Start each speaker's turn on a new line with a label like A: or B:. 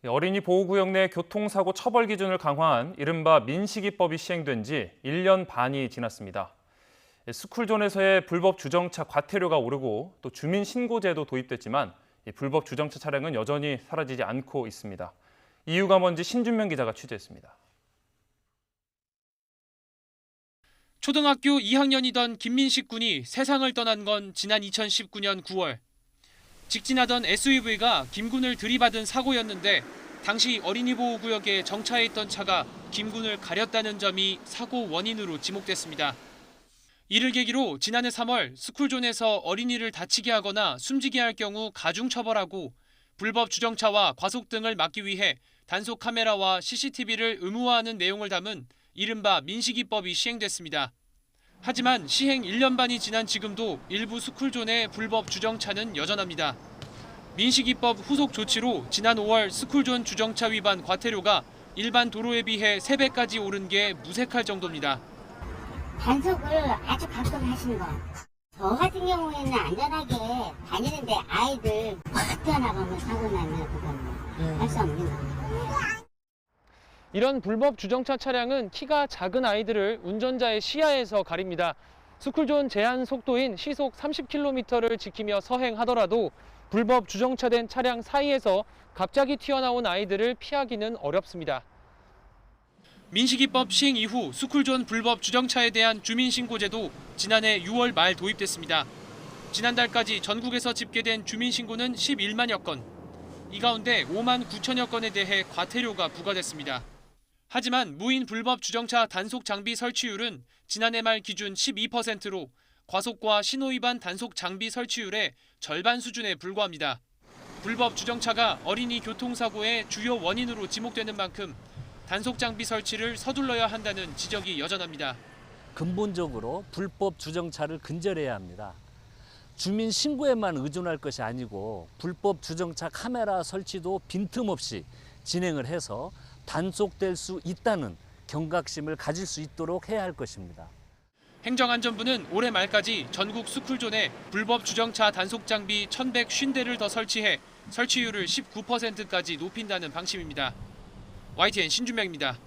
A: 어린이 보호구역 내 교통사고 처벌 기준을 강화한 이른바 민식이법이 시행된 지 1년 반이 지났습니다. 스쿨존에서의 불법 주정차 과태료가 오르고 또 주민신고제도 도입됐지만 불법 주정차 차량은 여전히 사라지지 않고 있습니다. 이유가 뭔지 신준명 기자가 취재했습니다.
B: 초등학교 2학년이던 김민식 군이 세상을 떠난 건 지난 2019년 9월. 직진하던 SUV가 김 군을 들이받은 사고였는데 당시 어린이 보호구역에 정차해 있던 차가 김 군을 가렸다는 점이 사고 원인으로 지목됐습니다. 이를 계기로 지난해 3월 스쿨존에서 어린이를 다치게 하거나 숨지게 할 경우 가중처벌하고 불법 주정차와 과속 등을 막기 위해 단속 카메라와 CCTV를 의무화하는 내용을 담은 이른바 민식이법이 시행됐습니다. 하지만 시행 1년 반이 지난 지금도 일부 스쿨존의 불법 주정차는 여전합니다. 민식이법 후속 조치로 지난 5월 스쿨존 주정차 위반 과태료가 일반 도로에 비해 3배까지 오른 게 무색할 정도입니다.
C: 단속을 아주 가끔 하시는 거. 저 같은 경우에는 안전하게 다니는데 아이들 확 뛰어나가면 사고 나면 그거는 할 수 없는 거예요.
B: 이런 불법 주정차 차량은 키가 작은 아이들을 운전자의 시야에서 가립니다. 스쿨존 제한 속도인 시속 30km를 지키며 서행하더라도 불법 주정차된 차량 사이에서 갑자기 튀어나온 아이들을 피하기는 어렵습니다. 민식이법 시행 이후 스쿨존 불법 주정차에 대한 주민신고제도 지난해 6월 말 도입됐습니다. 지난달까지 전국에서 집계된 주민신고는 11만여 건. 이 가운데 5만 9천여 건에 대해 과태료가 부과됐습니다. 하지만 무인 불법 주정차 단속 장비 설치율은 지난해 말 기준 12%로 과속과 신호위반 단속 장비 설치율의 절반 수준에 불과합니다. 불법 주정차가 어린이 교통사고의 주요 원인으로 지목되는 만큼 단속 장비 설치를 서둘러야 한다는 지적이 여전합니다.
D: 근본적으로 불법 주정차를 근절해야 합니다. 주민 신고에만 의존할 것이 아니고 불법 주정차 카메라 설치도 빈틈없이 진행을 해서 단속될 수 있다는 경각심을 가질 수 있도록 해야 할 것입니다.
B: 행정안전부는 올해 말까지 전국 스쿨존에 불법 주정차 단속 장비 1,150대를 더 설치해 설치율을 19%까지 높인다는 방침입니다. YTN 신준명입니다.